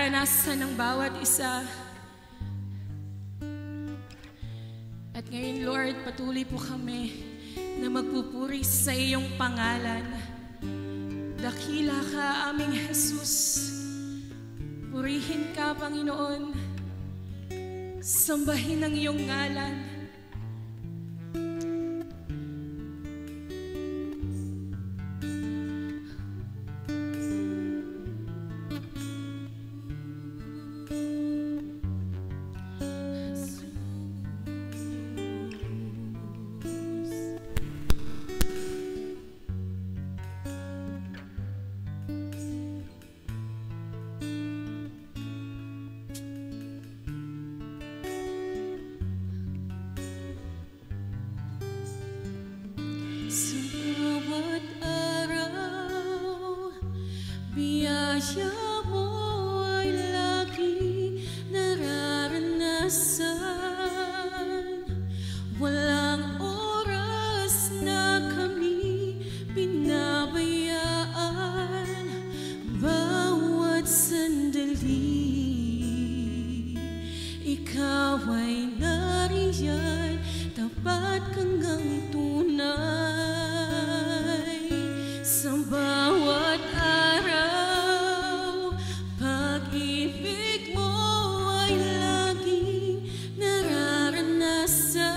nararanasan ng bawat isa. At ngayon, Lord, patuloy po kami na magpupuri sa iyong pangalan. Dakila ka, aming Jesus. Purihin ka, Panginoon. Sambahin ang iyong ngalan. Biyaya mo ay lagi nararanasan. Walang oras na kami pinabayaan. Bawat sandali, ikaw ay nariyan, tapat kang ang tunay. Sa bawat araw, pag-ibig mo ay laging nararanasan.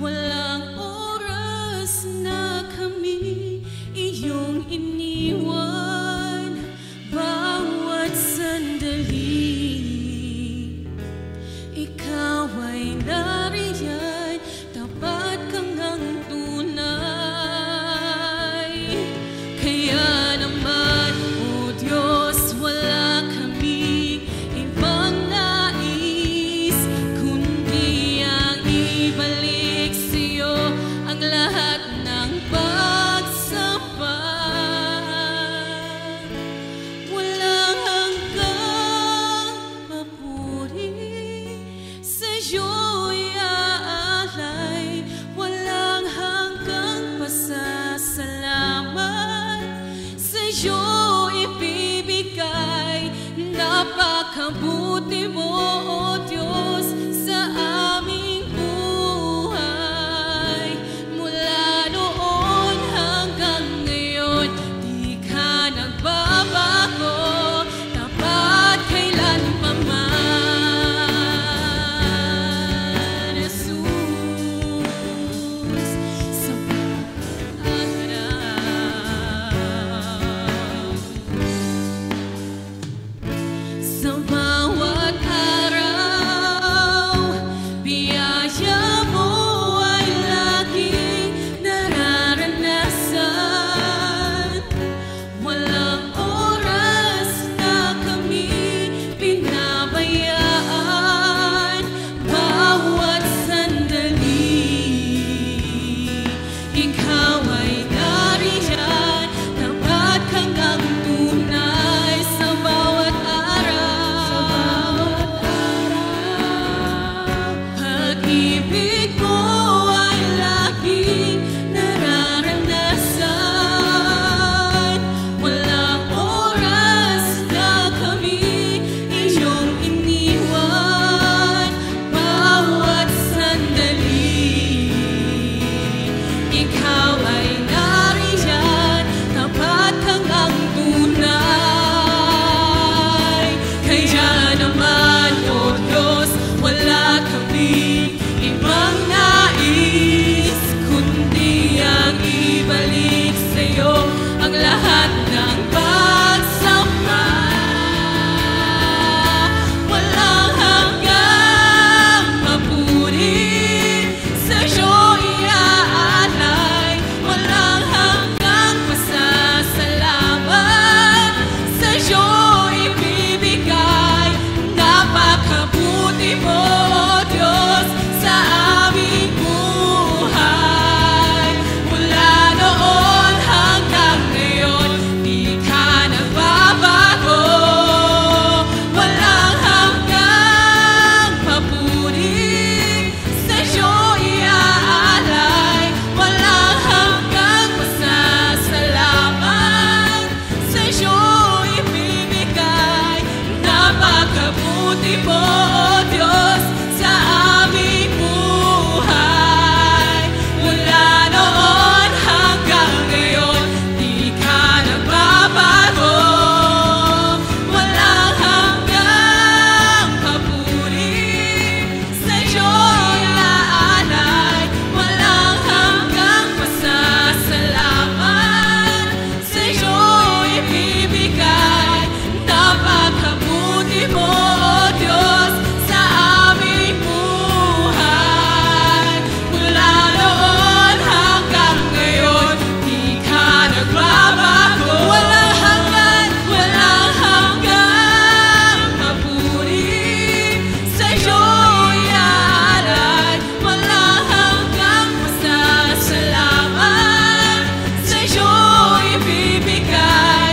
Walang oras na kami iyong iniwan. Bawat sandali, ikaw ay nariyan, tapat kang ang tunay. Kaya naman, O Diyos, wala kami ibang nais, kundi ang ibalik sa'yo ang lahat ng pagsamba. Walang hanggang papuri, sa'yo'y aalay. Walang hanggang pasasalamat, sa'yo ibibigay. Napakabuti mo, O Diyos, sa aming buhay. Mula noon hanggang ngayon, di ka nagbabago, tapat kailanpaman. Jesus, sa sa bawat araw, biyaya mo ay laging nararanasan. Walang oras na kami pinabayaan. Bawat sandali, ikaw ay nariyan, tapat kang ang tunay. Sa bawat araw, napakabuti mo, O Diyos, sa aming buhay. Mula noon hanggang ngayon, di ka nagbabago. Walang hanggang papuri, sa iyo'y naalay. Walang hanggang pasasalamat, sa iyo'y ibibigay. Napakabuti mo, O Diyos, sa aming buhay. Mula noon hanggang ngayon, di ka nagbabago. Walang hanggan papuri, sa iyo'y aalay. Walang hanggang pasasalamat, sa iyo'y ibibigay.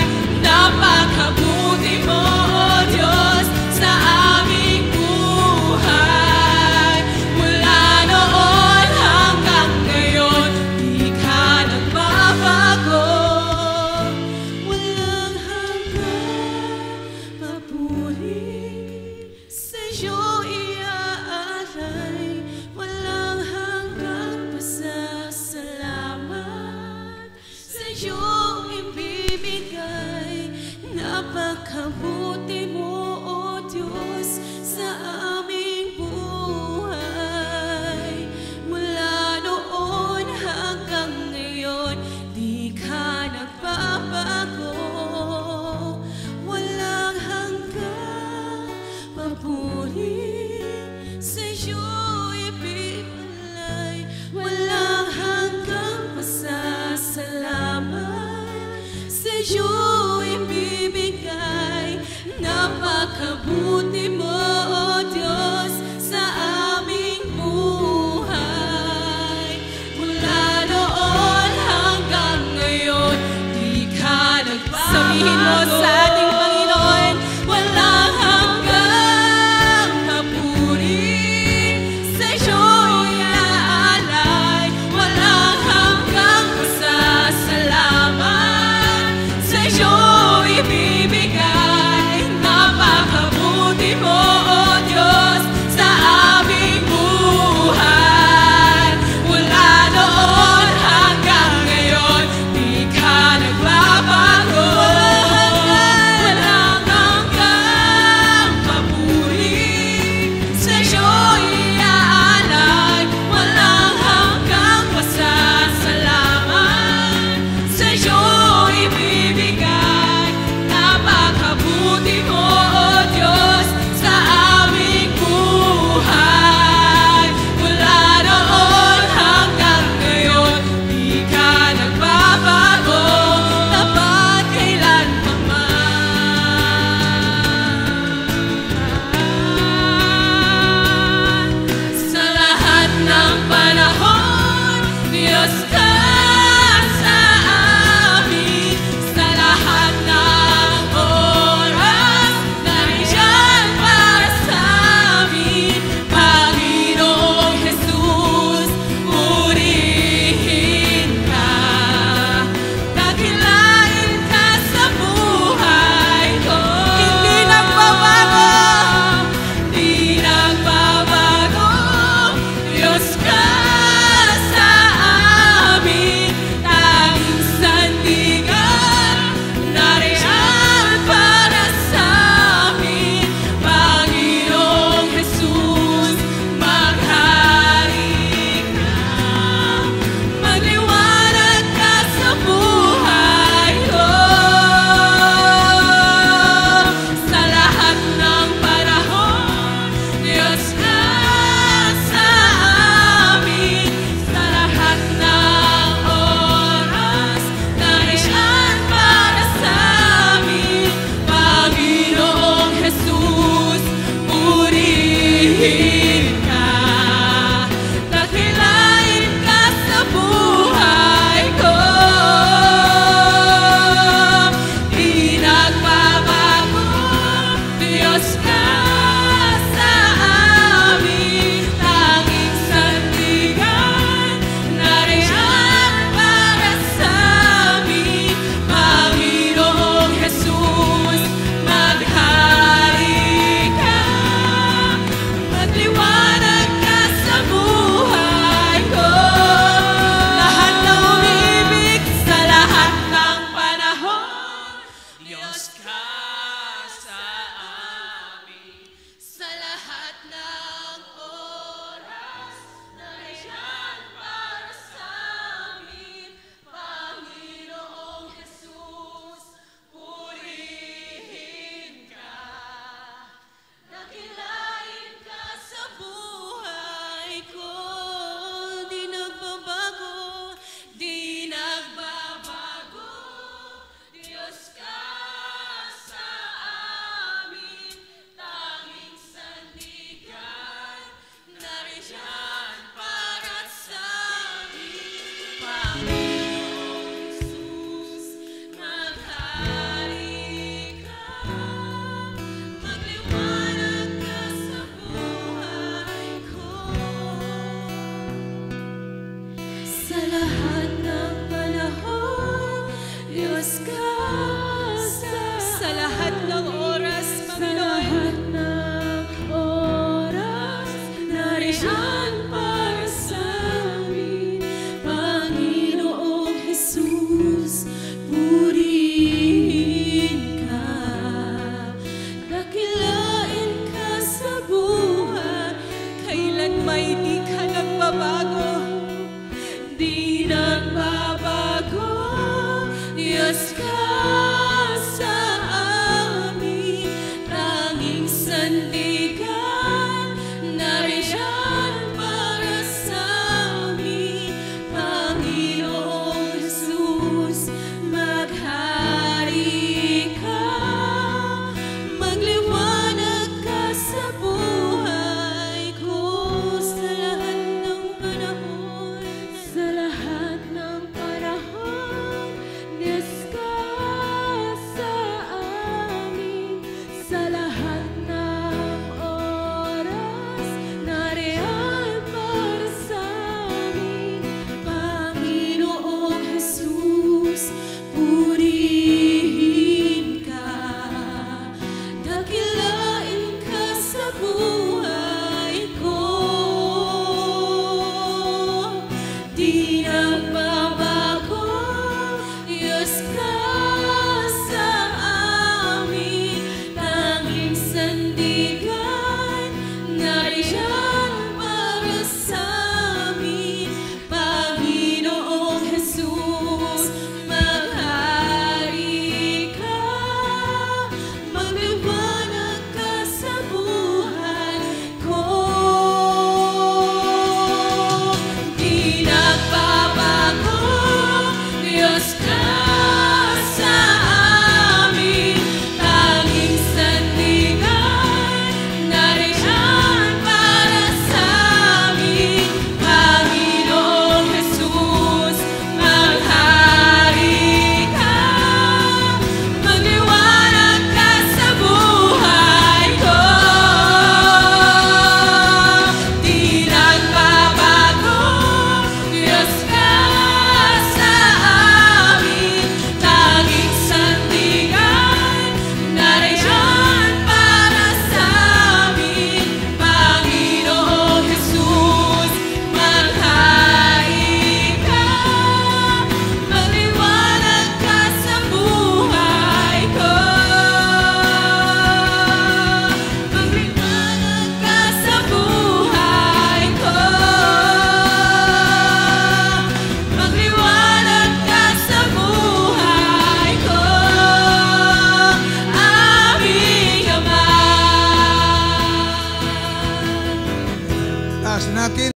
Napakabuti mo, O Diyos, sa aming buhay. Mula noon hanggang ngayon, di ka nagbabago. Walang hanggang papuri, sa iyo iaalay. Walang hanggang pasasalamat, sa iyo ibibigay. Napakabuti mo, O Diyos, sa aming buhay. Mula noon hanggang ngayon, di ka nagbabago. Walang hanggang papuri, sa iyo ibibigay. Walang hanggang pasasalamat, sa iyo ibibigay. Napakabuti mo,